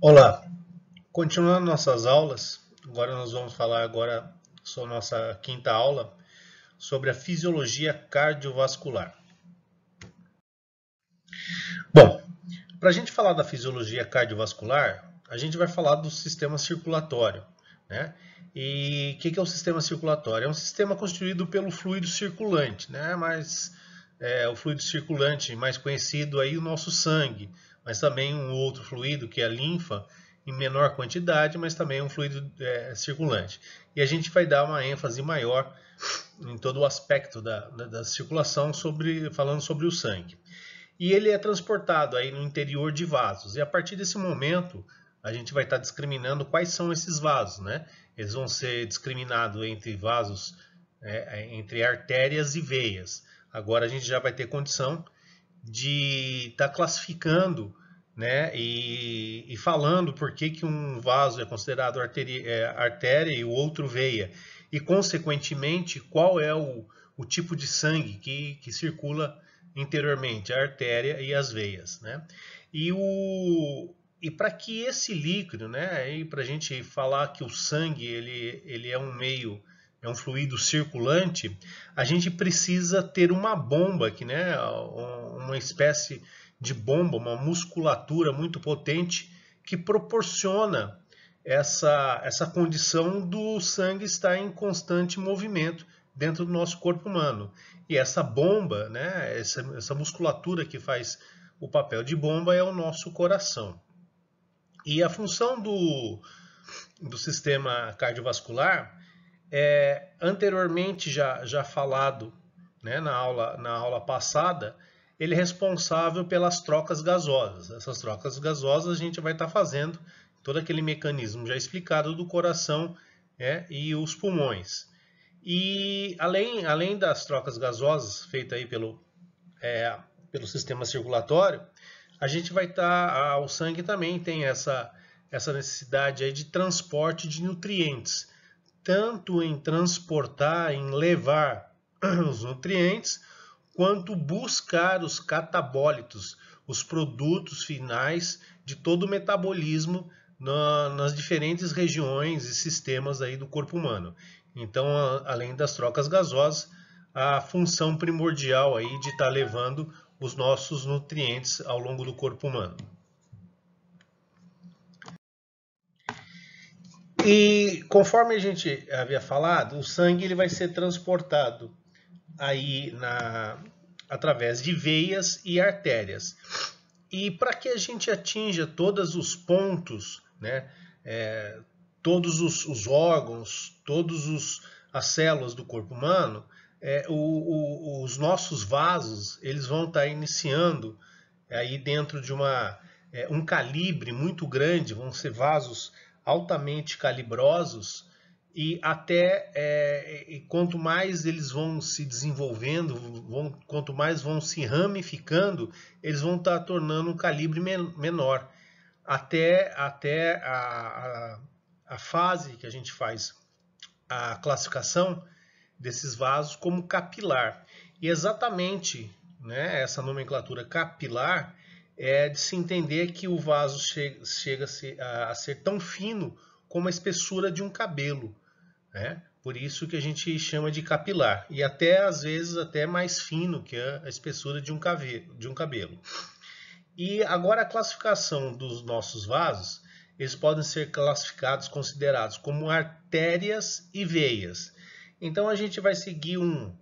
Olá, continuando nossas aulas, agora nós vamos falar agora sobre nossa quinta aula sobre a fisiologia cardiovascular. Bom, para a gente falar da fisiologia cardiovascular, a gente vai falar do sistema circulatório, né? E o que é o sistema circulatório? É um sistema constituído pelo fluido circulante, né? Mas o fluido circulante mais conhecido aí o nosso sangue, mas também um outro fluido que é a linfa em menor quantidade, mas também um fluido circulante. E a gente vai dar uma ênfase maior em todo o aspecto da circulação falando sobre o sangue. E ele é transportado aí no interior de vasos. E a partir desse momento, a gente vai estar discriminando quais são esses vasos, né? Eles vão ser discriminados entre vasos, entre artérias e veias. Agora a gente já vai ter condição de estar classificando, né, e falando por que um vaso é considerado artéria e o outro veia. E, consequentemente, qual é o tipo de sangue que circula interiormente, a artéria e as veias. Né? E, e para que esse líquido, né, para a gente falar que o sangue ele é um meio, é um fluido circulante, a gente precisa ter uma bomba aqui, né, uma espécie de bomba, uma musculatura muito potente que proporciona essa condição do sangue estar em constante movimento dentro do nosso corpo humano. E essa bomba, né, essa musculatura que faz o papel de bomba é o nosso coração. E a função do sistema cardiovascular é anteriormente já falado, né, na aula passada, ele é responsável pelas trocas gasosas. Essas trocas gasosas a gente vai estar fazendo todo aquele mecanismo já explicado do coração, e os pulmões. E além das trocas gasosas feitas aí pelo sistema circulatório, a gente vai estar, o sangue também tem essa necessidade aí de transporte de nutrientes, tanto em transportar, em levar os nutrientes, quanto buscar os catabólitos, os produtos finais de todo o metabolismo nas diferentes regiões e sistemas aí do corpo humano. Então, além das trocas gasosas, a função primordial aí de estar levando os nossos nutrientes ao longo do corpo humano. E conforme a gente havia falado, o sangue ele vai ser transportado aí através de veias e artérias. E para que a gente atinja todos os pontos, né, todos os órgãos, as células do corpo humano, os nossos vasos eles vão estar iniciando aí dentro de um calibre muito grande, vão ser vasos altamente calibrosos e e quanto mais eles vão se desenvolvendo, quanto mais vão se ramificando, eles vão estar tornando um calibre menor, até a fase que a gente faz a classificação desses vasos como capilar. E exatamente, né, essa nomenclatura capilar é de se entender que o vaso chega a ser tão fino como a espessura de um cabelo. Né? Por isso que a gente chama de capilar. E até, às vezes, até mais fino que a espessura de um cabelo. E agora a classificação dos nossos vasos, eles podem ser classificados, considerados como artérias e veias. Então a gente vai seguir um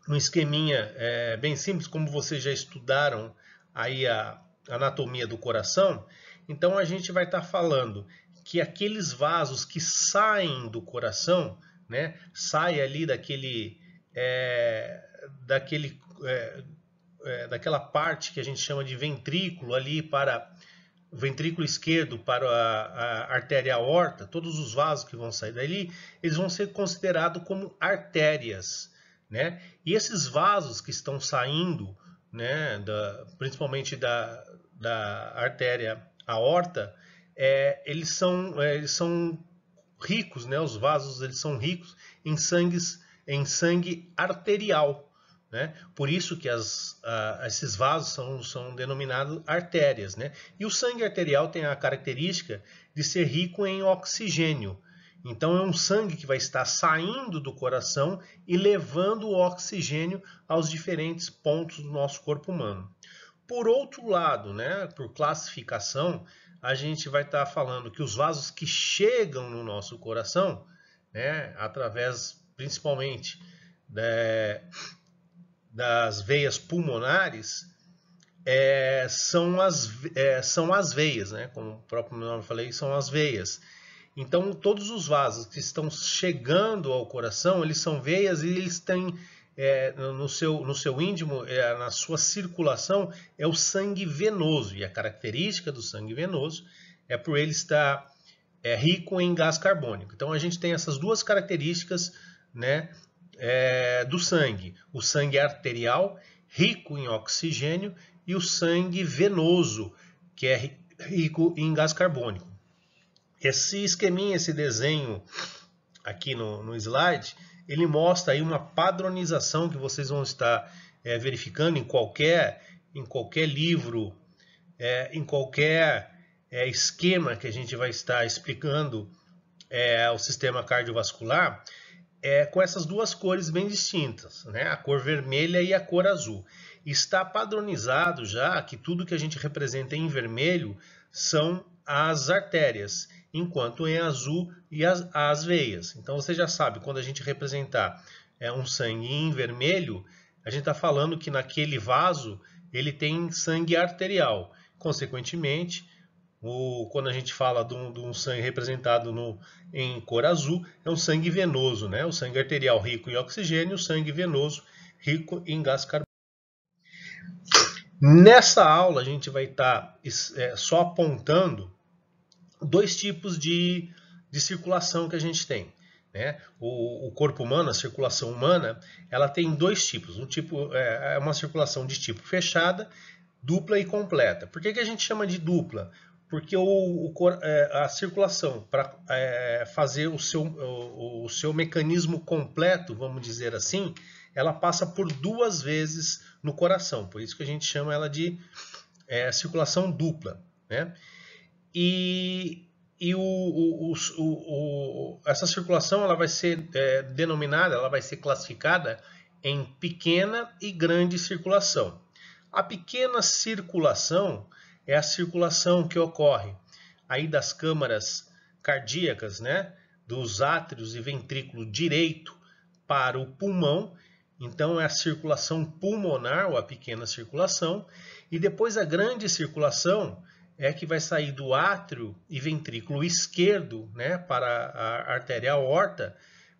esqueminha bem simples, como vocês já estudaram aí a anatomia do coração. Então a gente vai estar falando que aqueles vasos que saem do coração, né, saem ali daquela parte que a gente chama de ventrículo ali para o ventrículo esquerdo para a artéria aorta, todos os vasos que vão sair dali, eles vão ser considerados como artérias, né? E esses vasos que estão saindo, né, principalmente da artéria aorta, eles são ricos, né? Os vasos eles são ricos em sangue arterial, né? Por isso que esses vasos são denominados artérias, né? E o sangue arterial tem a característica de ser rico em oxigênio. Então é um sangue que vai estar saindo do coração e levando o oxigênio aos diferentes pontos do nosso corpo humano. Por outro lado, né, por classificação, a gente vai estar falando que os vasos que chegam no nosso coração, né, através principalmente das veias pulmonares, são as veias, né, como o próprio nome falei, são as veias. Então, todos os vasos que estão chegando ao coração, eles são veias e eles têm no seu íntimo, na sua circulação, é o sangue venoso. E a característica do sangue venoso é por ele estar rico em gás carbônico. Então, a gente tem essas duas características, né, do sangue. O sangue arterial, rico em oxigênio, e o sangue venoso, que é rico em gás carbônico. Esse esqueminha, esse desenho aqui no slide, ele mostra aí uma padronização que vocês vão estar verificando em qualquer livro, em qualquer esquema que a gente vai estar explicando o sistema cardiovascular, com essas duas cores bem distintas, né? A cor vermelha e a cor azul. Está padronizado já que tudo que a gente representa em vermelho são as artérias, enquanto em azul e as veias. Então você já sabe, quando a gente representar um sangue em vermelho, a gente está falando que naquele vaso ele tem sangue arterial. Consequentemente, quando a gente fala de um sangue representado em cor azul, é um sangue venoso, né? O sangue arterial rico em oxigênio, o sangue venoso rico em gás carbônico. Nessa aula a gente vai estar só apontando dois tipos de circulação que a gente tem, né? O corpo humano, a circulação humana, ela tem dois tipos. Um tipo é uma circulação de tipo fechada, dupla e completa. Por que a gente chama de dupla? Porque a circulação, para fazer o seu mecanismo completo, vamos dizer assim, ela passa por duas vezes no coração. Por isso que a gente chama ela de circulação dupla, né? E essa circulação ela vai ser denominada, ela vai ser classificada em pequena e grande circulação. A pequena circulação é a circulação que ocorre aí das câmaras cardíacas, né, dos átrios e ventrículo direito para o pulmão. Então é a circulação pulmonar ou a pequena circulação. E depois a grande circulação é que vai sair do átrio e ventrículo esquerdo, né, para a artéria aorta,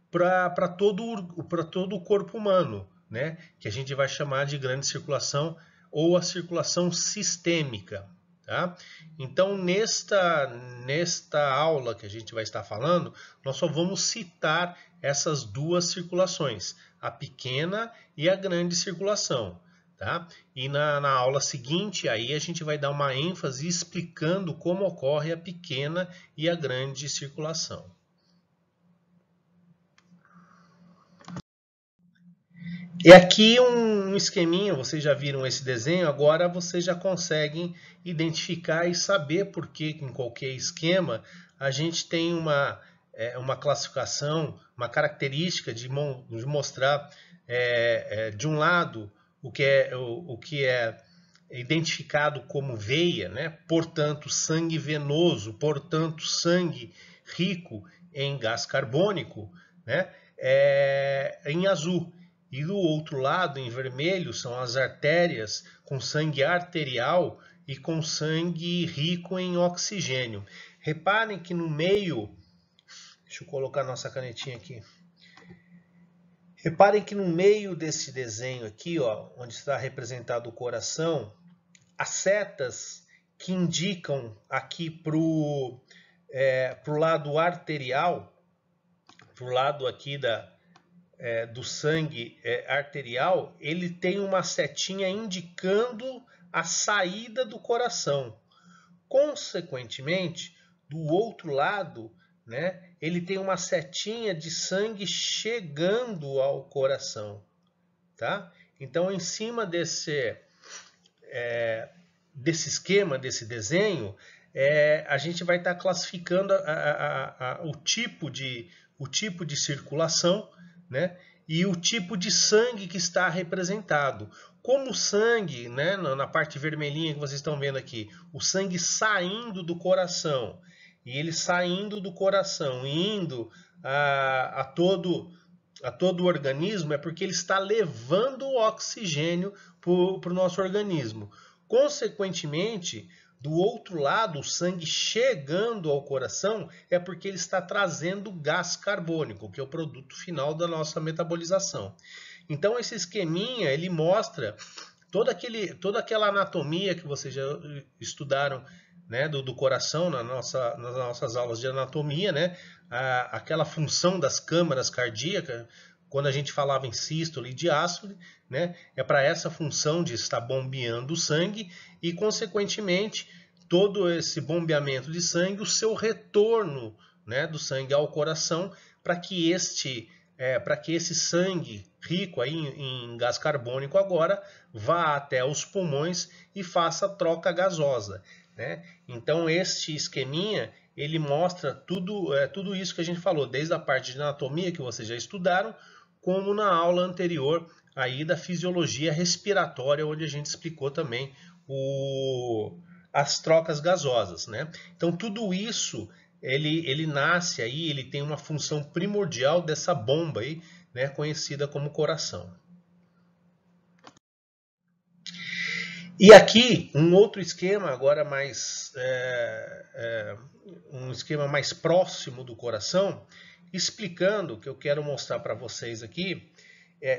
para todo o corpo humano, né, que a gente vai chamar de grande circulação ou a circulação sistêmica. Tá? Então, nesta aula que a gente vai estar falando, nós só vamos citar essas duas circulações, a pequena e a grande circulação. Tá? E na aula seguinte, aí a gente vai dar uma ênfase explicando como ocorre a pequena e a grande circulação. E aqui um esqueminha, vocês já viram esse desenho, agora vocês já conseguem identificar e saber por que em qualquer esquema a gente tem uma classificação, uma característica de mostrar de um lado o que é identificado como veia, né? Portanto sangue venoso, portanto sangue rico em gás carbônico, né? Em azul. E do outro lado, em vermelho, são as artérias com sangue arterial e com sangue rico em oxigênio. Reparem que no meio, deixa eu colocar nossa canetinha aqui. Reparem que no meio desse desenho aqui, ó, onde está representado o coração, as setas que indicam aqui para o lado arterial, para o lado aqui do sangue arterial, ele tem uma setinha indicando a saída do coração. Consequentemente, do outro lado, né, ele tem uma setinha de sangue chegando ao coração. Tá? Então, em cima desse esquema, desse desenho, a gente vai estar classificando o tipo de circulação, né? E o tipo de sangue que está representado. Como o sangue, né, na parte vermelhinha que vocês estão vendo aqui, o sangue saindo do coração, e ele saindo do coração e indo a todo o organismo, é porque ele está levando o oxigênio para o nosso organismo. Consequentemente, do outro lado, o sangue chegando ao coração é porque ele está trazendo gás carbônico, que é o produto final da nossa metabolização. Então, esse esqueminha, ele mostra toda aquela anatomia que vocês já estudaram, né, do coração nas nossas aulas de anatomia, né, aquela função das câmaras cardíacas, quando a gente falava em sístole e diástole, né, é para essa função de estar bombeando o sangue e, consequentemente, todo esse bombeamento de sangue, o seu retorno, né, do sangue ao coração, para que esse sangue rico aí em gás carbônico agora vá até os pulmões e faça troca gasosa, né? Então, este esqueminha, ele mostra tudo isso que a gente falou, desde a parte de anatomia que vocês já estudaram, como na aula anterior aí da fisiologia respiratória, onde a gente explicou também as trocas gasosas, né? Então, tudo isso ele nasce aí, ele tem uma função primordial dessa bomba aí, né, conhecida como coração. E aqui um outro esquema agora um esquema mais próximo do coração, explicando, que eu quero mostrar para vocês aqui,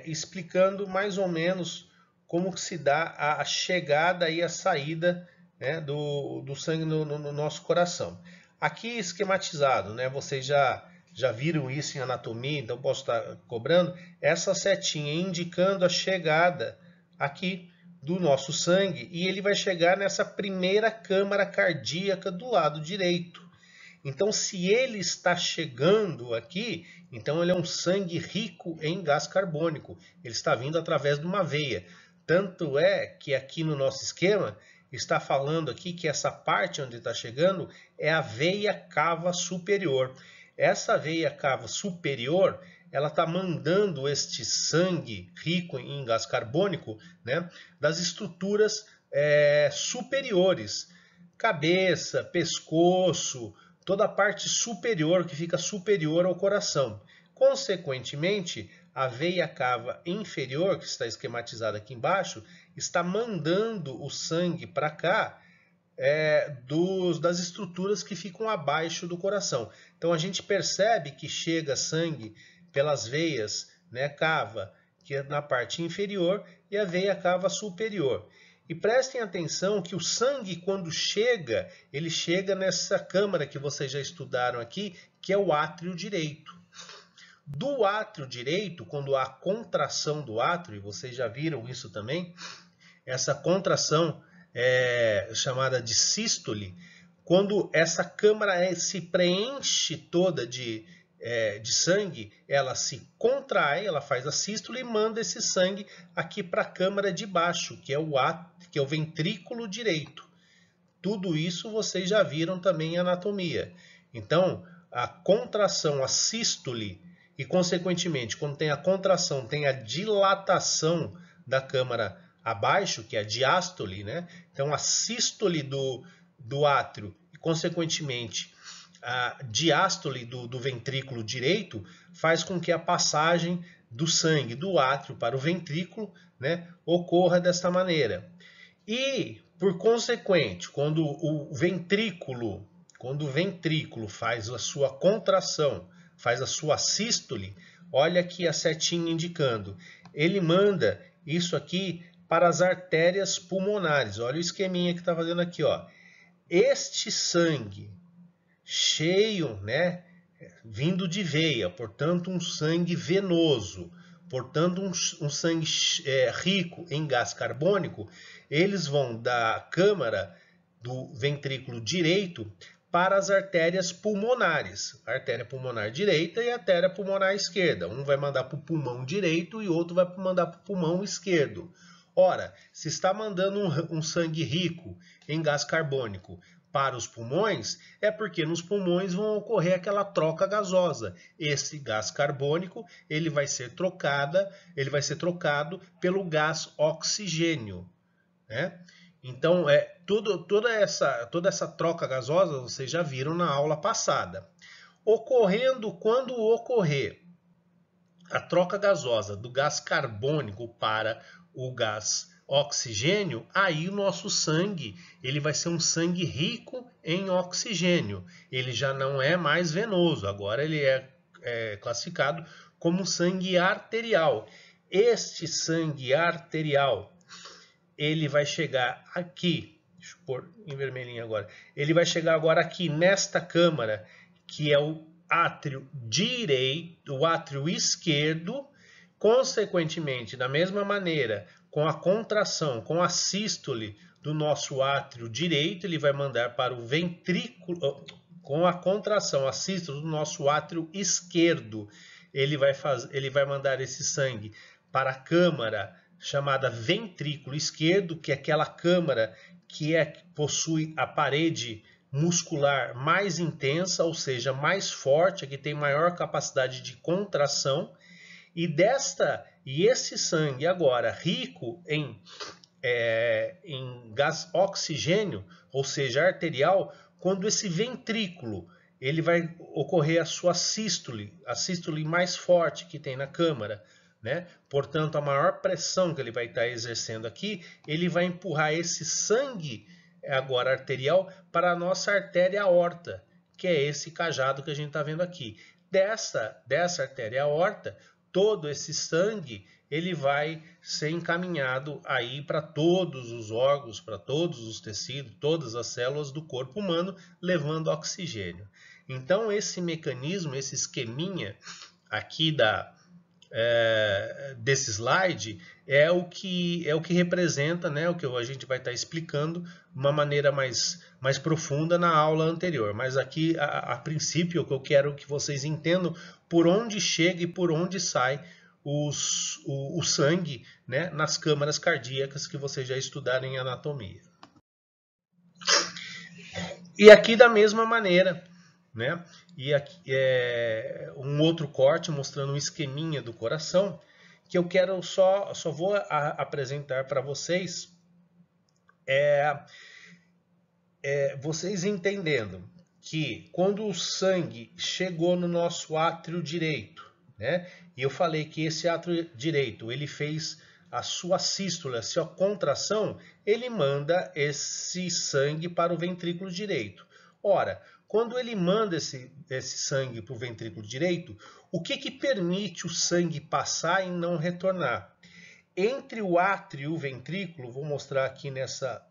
explicando mais ou menos como que se dá a chegada e a saída, né, do sangue no nosso coração. Aqui esquematizado, né, vocês já viram isso em anatomia, então posso estar cobrando, essa setinha indicando a chegada aqui do nosso sangue, e ele vai chegar nessa primeira câmara cardíaca do lado direito. Então, se ele está chegando aqui, então ele é um sangue rico em gás carbônico. Ele está vindo através de uma veia. Tanto é que aqui no nosso esquema está falando aqui que essa parte onde está chegando é a veia cava superior. Essa veia cava superior, ela está mandando este sangue rico em gás carbônico, né, das estruturas superiores, cabeça, pescoço, toda a parte superior que fica superior ao coração. Consequentemente, a veia cava inferior, que está esquematizada aqui embaixo, está mandando o sangue para cá das estruturas que ficam abaixo do coração. Então a gente percebe que chega sangue pelas veias, né, cava, que é na parte inferior, e a veia cava superior. E prestem atenção que o sangue, quando chega, ele chega nessa câmara que vocês já estudaram aqui, que é o átrio direito. Do átrio direito, quando há contração do átrio, e vocês já viram isso também, essa contração chamada de sístole, quando essa câmara se preenche toda de sangue, ela se contrai, ela faz a sístole e manda esse sangue aqui para a câmara de baixo, que é o ventrículo direito. Tudo isso vocês já viram também em anatomia. Então, a contração, a sístole, e consequentemente, quando tem a contração, tem a dilatação da câmara abaixo, que é a diástole, né? Então, a sístole do átrio e, consequentemente, a diástole do ventrículo direito faz com que a passagem do sangue do átrio para o ventrículo, né, ocorra desta maneira. E, por consequente, quando o ventrículo faz a sua contração, faz a sua sístole, olha aqui a setinha indicando, ele manda isso aqui para as artérias pulmonares. Olha o esqueminha que está fazendo aqui, ó. Este sangue cheio, né, vindo de veia, portanto um sangue venoso, portanto um sangue rico em gás carbônico, eles vão da câmara do ventrículo direito para as artérias pulmonares, a artéria pulmonar direita e a artéria pulmonar esquerda. Um vai mandar para o pulmão direito e o outro vai mandar para o pulmão esquerdo. Ora, se está mandando um sangue rico em gás carbônico para os pulmões, é porque nos pulmões vão ocorrer aquela troca gasosa. Esse gás carbônico ele vai ser trocado pelo gás oxigênio, né? Então, toda essa troca gasosa vocês já viram na aula passada. Quando ocorrer a troca gasosa do gás carbônico para o gás oxigênio, aí o nosso sangue ele vai ser um sangue rico em oxigênio. Ele já não é mais venoso, agora ele é classificado como sangue arterial. Este sangue arterial ele vai chegar aqui, deixa eu pôr em vermelhinho agora, ele vai chegar agora aqui nesta câmara, que é o átrio direito, o átrio esquerdo, consequentemente, da mesma maneira, com a contração, com a sístole do nosso átrio direito, ele vai mandar para o ventrículo, com a contração, a sístole do nosso átrio esquerdo, ele vai mandar esse sangue para a câmara chamada ventrículo esquerdo, que é aquela câmara que possui a parede muscular mais intensa, ou seja, mais forte, que tem maior capacidade de contração, e esse sangue agora rico em gás oxigênio, ou seja, arterial, quando esse ventrículo ele vai ocorrer a sua sístole, a sístole mais forte que tem na câmara, né? Portanto, a maior pressão que ele vai estar exercendo aqui, ele vai empurrar esse sangue agora arterial para a nossa artéria aorta, que é esse cajado que a gente está vendo aqui. Dessa artéria aorta, todo esse sangue ele vai ser encaminhado aí para todos os órgãos, para todos os tecidos, todas as células do corpo humano, levando oxigênio. Então, esse mecanismo, esse esqueminha aqui desse slide é o que representa, né, o que a gente vai estar explicando de uma maneira mais profunda na aula anterior. Mas aqui, a princípio, o que eu quero que vocês entendam por onde chega e por onde sai o sangue, né, nas câmaras cardíacas que vocês já estudaram em anatomia. E aqui da mesma maneira, né? E aqui um outro corte mostrando um esqueminha do coração que eu quero só vou apresentar para vocês, vocês entendendo que quando o sangue chegou no nosso átrio direito, né? E eu falei que esse átrio direito ele fez a sua sístole, a sua contração, ele manda esse sangue para o ventrículo direito. Ora, quando ele manda esse sangue para o ventrículo direito, o que permite o sangue passar e não retornar? Entre o átrio e o ventrículo, vou mostrar aqui nessa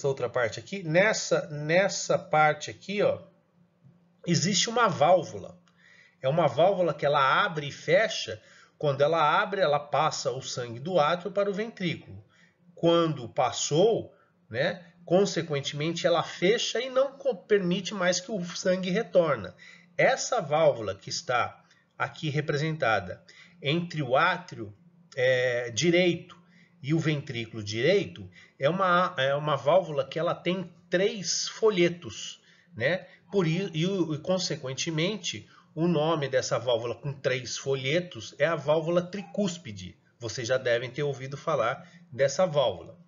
outra parte aqui, nessa parte aqui, ó, existe uma válvula. É uma válvula que ela abre e fecha. Quando ela abre, ela passa o sangue do átrio para o ventrículo. Quando passou, né, consequentemente, ela fecha e não permite mais que o sangue retorne. Essa válvula que está aqui representada entre o átrio direito e o ventrículo direito é uma válvula que ela tem 3 folhetos, né? E consequentemente, o nome dessa válvula com 3 folhetos é a válvula tricúspide. Vocês já devem ter ouvido falar dessa válvula.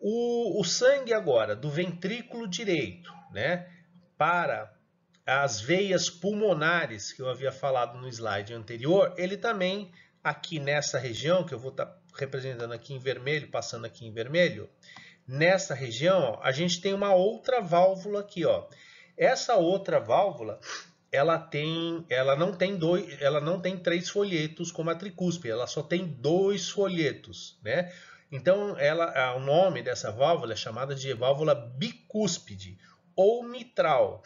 O sangue agora do ventrículo direito, né, para as veias pulmonares que eu havia falado no slide anterior, ele também aqui nessa região, que eu vou estar representando aqui em vermelho, passando aqui em vermelho, nessa região ó, a gente tem uma outra válvula aqui, ó. Essa outra válvula ela não tem 3 folhetos como a tricúspide, ela só tem 2 folhetos, né? Então, o nome dessa válvula é chamada de válvula bicúspide ou mitral.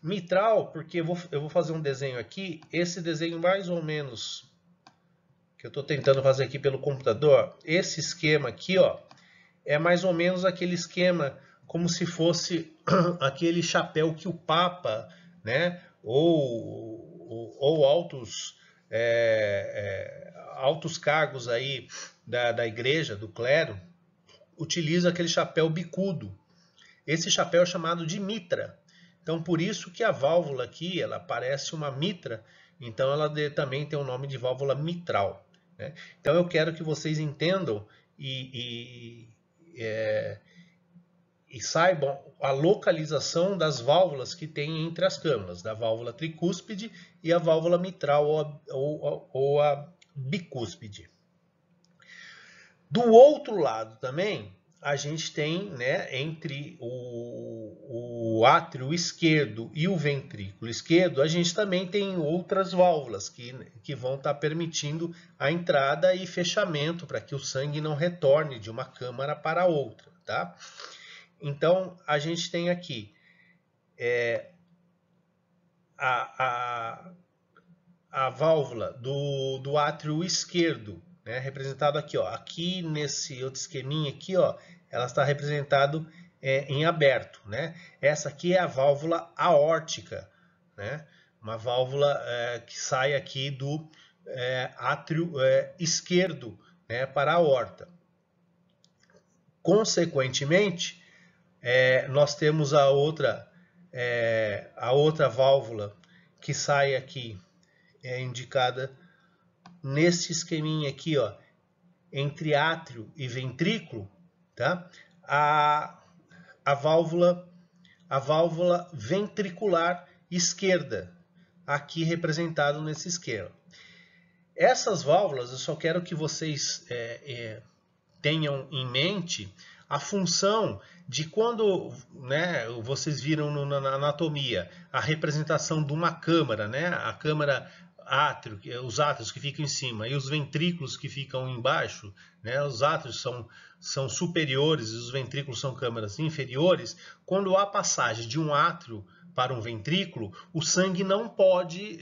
Mitral, porque eu vou fazer um desenho aqui, esse desenho mais ou menos que eu estou tentando fazer aqui pelo computador, esse esquema aqui, ó, é mais ou menos aquele esquema como se fosse aquele chapéu que o Papa, né, ou altos cargos aí da igreja, do clero, utiliza aquele chapéu bicudo. Esse chapéu é chamado de mitra. Então, por isso que a válvula aqui, ela parece uma mitra, então ela também tem o nome de válvula mitral, né? Então, eu quero que vocês entendam e saibam a localização das válvulas que tem entre as câmaras, da válvula tricúspide e a válvula mitral ou a bicúspide. Do outro lado também, a gente tem, né, entre o átrio esquerdo e o ventrículo esquerdo, a gente também tem outras válvulas que vão estar permitindo a entrada e fechamento para que o sangue não retorne de uma câmara para a outra, tá? Então, a gente tem aqui a válvula do átrio esquerdo, né, representado aqui, ó. Aqui nesse outro esqueminha aqui, ó, ela está representado em aberto, né? Essa aqui é a válvula aórtica, né? Uma válvula que sai aqui do átrio esquerdo, né, para a aorta. Consequentemente, nós temos a outra válvula que sai aqui, indicada nesse esqueminha aqui, ó, entre átrio e ventrículo, tá? A válvula ventricular esquerda, aqui representado nesse esquema. Essas válvulas, eu só quero que vocês tenham em mente a função de quando, né, vocês viram na anatomia a representação de uma câmara, né, a câmara átrio, os átrios que ficam em cima e os ventrículos que ficam embaixo, né, os átrios são superiores e os ventrículos são câmaras inferiores. Quando há passagem de um átrio para um ventrículo, o sangue não pode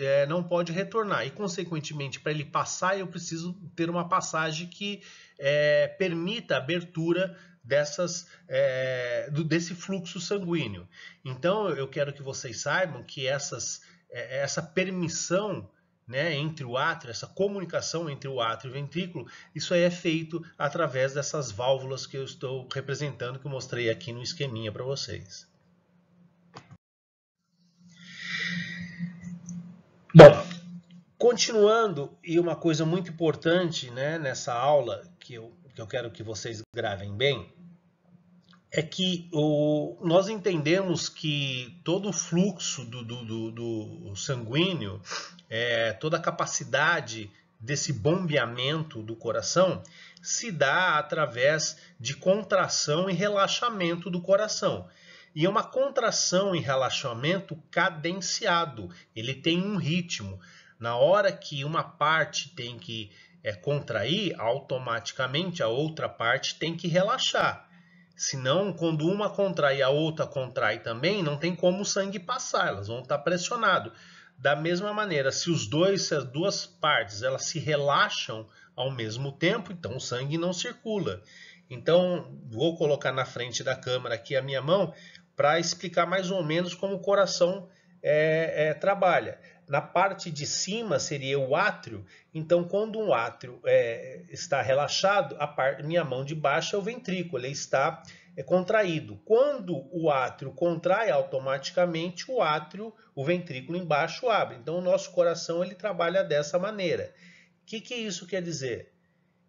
retornar e, consequentemente, para ele passar, eu preciso ter uma passagem que permita a abertura desse fluxo sanguíneo. Então, eu quero que vocês saibam que essa permissão, né, entre o átrio, essa comunicação entre o átrio e o ventrículo, isso aí é feito através dessas válvulas que eu estou representando, que eu mostrei aqui no esqueminha para vocês. Bom, continuando, e uma coisa muito importante, né, nessa aula que eu quero que vocês gravem bem, é que nós entendemos que todo o fluxo do sanguíneo, toda a capacidade desse bombeamento do coração se dá através de contração e relaxamento do coração. E é uma contração e relaxamento cadenciado, ele tem um ritmo. Na hora que uma parte tem que contrair, automaticamente a outra parte tem que relaxar. Senão, quando uma contrai e a outra contrai também, não tem como o sangue passar, elas vão estar pressionadas. Da mesma maneira, se as duas partes elas se relaxam ao mesmo tempo, então o sangue não circula. Então, vou colocar na frente da câmera aqui a minha mão para explicar mais ou menos como o coração trabalha. Na parte de cima seria o átrio, então quando um átrio está relaxado, minha mão de baixo é o ventrículo, ele está contraído. Quando o átrio contrai, automaticamente o ventrículo embaixo abre. Então o nosso coração ele trabalha dessa maneira. O que isso quer dizer?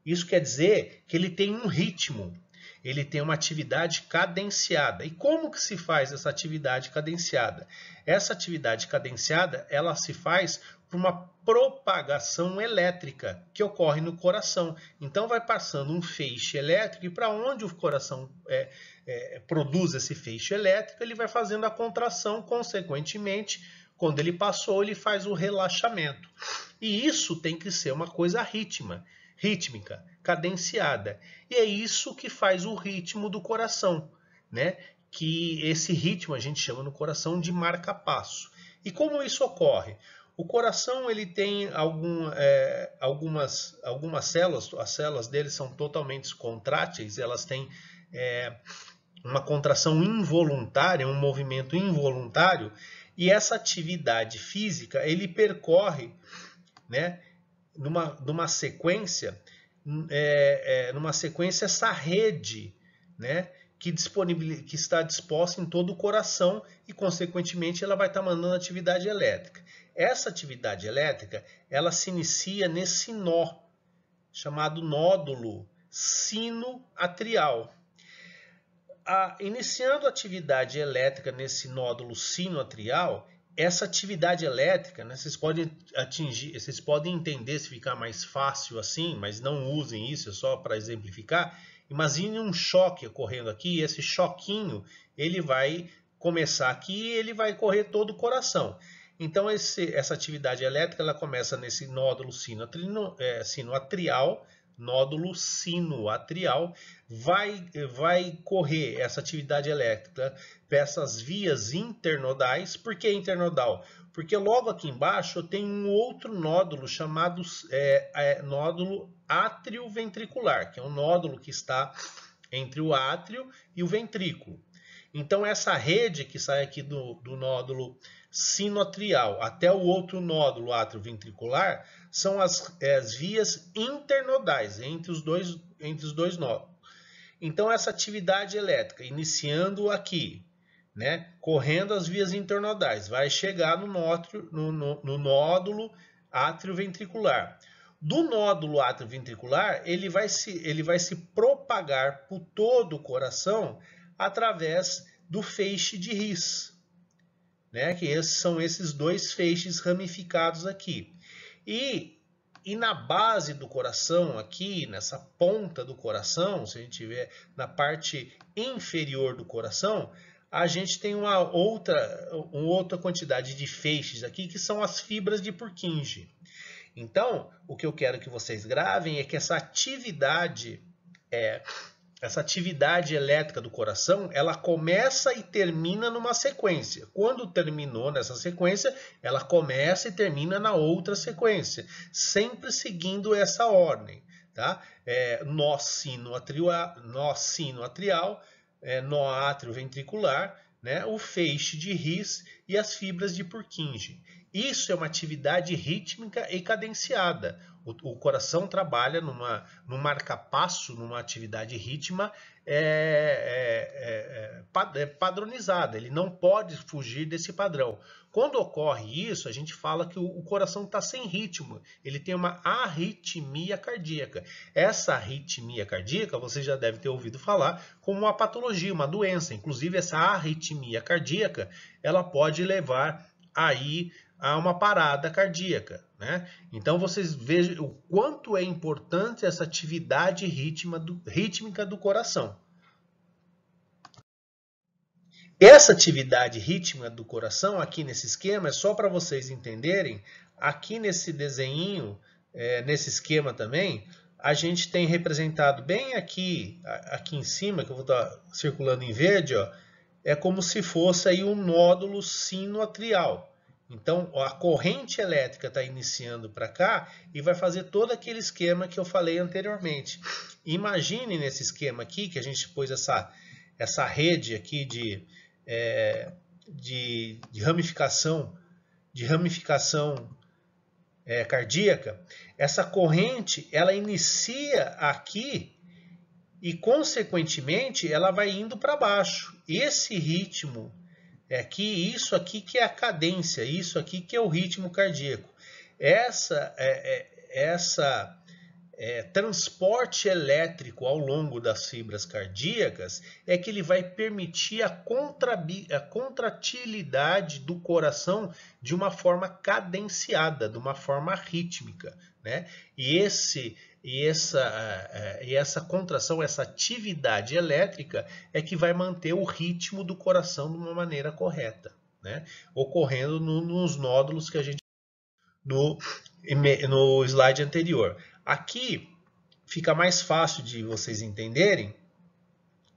Isso quer dizer que ele tem um ritmo. Ele tem uma atividade cadenciada. E como que se faz essa atividade cadenciada? Essa atividade cadenciada, ela se faz por uma propagação elétrica que ocorre no coração. Então vai passando um feixe elétrico e para onde o coração produz esse feixe elétrico, ele vai fazendo a contração, consequentemente, quando ele passou, ele faz o relaxamento. E isso tem que ser uma coisa rítmica, cadenciada. E é isso que faz o ritmo do coração, né? Que esse ritmo a gente chama no coração de marca-passo. E como isso ocorre? O coração ele tem algumas células, as células dele são totalmente contráteis, elas têm uma contração involuntária, um movimento involuntário, e essa atividade física ele percorre, né, numa sequência, essa rede, né, que está disposta em todo o coração e, consequentemente, ela vai estar mandando atividade elétrica. Essa atividade elétrica, ela se inicia nesse nó, chamado nódulo sinoatrial. Iniciando a atividade elétrica nesse nódulo sinoatrial, essa atividade elétrica, né, vocês podem entender se ficar mais fácil assim, mas não usem isso, é só para exemplificar. Imagine um choque ocorrendo aqui, e esse choquinho ele vai começar aqui e ele vai correr todo o coração. Então essa atividade elétrica ela começa nesse nódulo sinoatrial, nódulo sinoatrial, vai correr essa atividade elétrica para essas vias internodais. Por que internodal? Porque logo aqui embaixo eu tenho um outro nódulo chamado nódulo átrio-ventricular, que é um nódulo que está entre o átrio e o ventrículo. Então essa rede que sai aqui do nódulo sinoatrial até o outro nódulo átrio-ventricular são as vias internodais entre os dois nódulos. Então essa atividade elétrica, iniciando aqui, né, correndo as vias internodais, vai chegar no nódulo átrio-ventricular. Do nódulo átrio-ventricular, ele vai se propagar por todo o coração através do feixe de His, né, que são esses dois feixes ramificados aqui. E na base do coração, aqui, nessa ponta do coração, se a gente tiver na parte inferior do coração, a gente tem uma outra quantidade de feixes aqui, que são as fibras de Purkinje. Então, o que eu quero que vocês gravem é que essa atividade elétrica do coração, ela começa e termina numa sequência. Quando terminou nessa sequência, ela começa e termina na outra sequência, sempre seguindo essa ordem, tá? Nó sinoatrial, nó átrio-ventricular, né? O feixe de His e as fibras de Purkinje. Isso é uma atividade rítmica e cadenciada. O coração trabalha num marca-passo, numa atividade rítmica padronizada. Ele não pode fugir desse padrão. Quando ocorre isso, a gente fala que o coração está sem ritmo. Ele tem uma arritmia cardíaca. Essa arritmia cardíaca, você já deve ter ouvido falar, como uma patologia, uma doença. Inclusive, essa arritmia cardíaca, ela pode levar aí a uma parada cardíaca, né? Então vocês vejam o quanto é importante essa atividade rítmica do coração. Essa atividade rítmica do coração, aqui nesse esquema, é só para vocês entenderem, aqui nesse desenho, nesse esquema também, a gente tem representado bem aqui em cima, que eu vou estar circulando em verde, ó, é como se fosse aí um nódulo sinoatrial. Então, a corrente elétrica está iniciando para cá e vai fazer todo aquele esquema que eu falei anteriormente. Imagine nesse esquema aqui, que a gente pôs essa rede aqui de ramificação, cardíaca. Essa corrente, ela inicia aqui e, consequentemente, ela vai indo para baixo. Esse ritmo isso aqui que é a cadência, isso aqui que é o ritmo cardíaco. Transporte elétrico ao longo das fibras cardíacas é que ele vai permitir a contratilidade do coração de uma forma cadenciada, de uma forma rítmica, né? E essa contração, essa atividade elétrica é que vai manter o ritmo do coração de uma maneira correta, né? Ocorrendo nos nódulos que a gente no slide anterior. Aqui fica mais fácil de vocês entenderem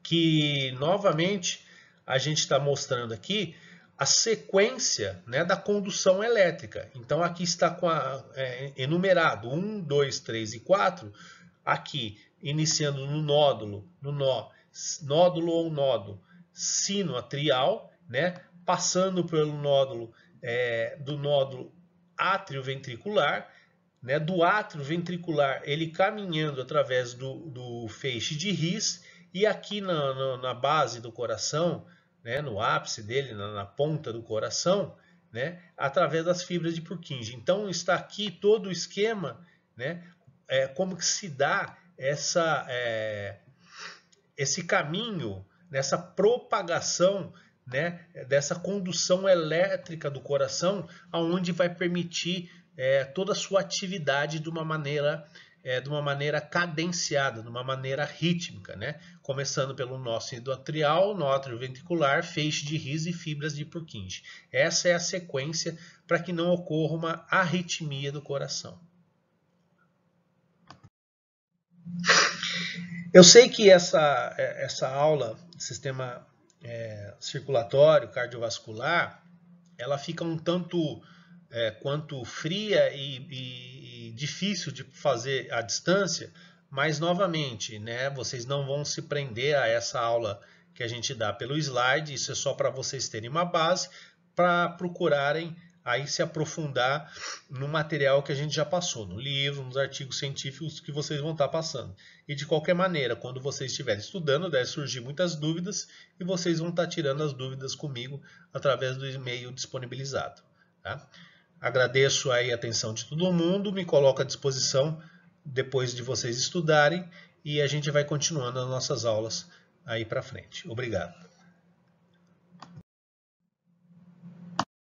que, novamente, a gente está mostrando aqui a sequência, né, da condução elétrica. Então, aqui está enumerado 1, 2, 3 e 4, aqui, iniciando no nó nódulo ou nódo sinoatrial, né, passando pelo nódulo do nódulo átrio-ventricular, né, do átrio ventricular ele caminhando através do feixe de His, e aqui na base do coração, né, no ápice dele, na ponta do coração, né, através das fibras de Purkinje. Então está aqui todo o esquema, né, como que se dá esse caminho, nessa propagação, né, dessa condução elétrica do coração, aonde vai permitir toda a sua atividade de uma maneira cadenciada, de uma maneira rítmica, né? Começando pelo nó sinoatrial, nó atrioventricular, feixe de His e fibras de Purkinje. Essa é a sequência para que não ocorra uma arritmia do coração. Eu sei que essa aula de sistema circulatório, cardiovascular, ela fica um tanto quanto fria e difícil de fazer à distância, mas novamente, né, vocês não vão se prender a essa aula que a gente dá pelo slide, isso é só para vocês terem uma base para procurarem aí se aprofundar no material que a gente já passou, no livro, nos artigos científicos que vocês vão estar passando. E de qualquer maneira, quando vocês estiverem estudando, deve surgir muitas dúvidas e vocês vão estar tirando as dúvidas comigo através do e-mail disponibilizado. Tá? Agradeço aí a atenção de todo mundo, me coloco à disposição depois de vocês estudarem e a gente vai continuando as nossas aulas aí para frente. Obrigado.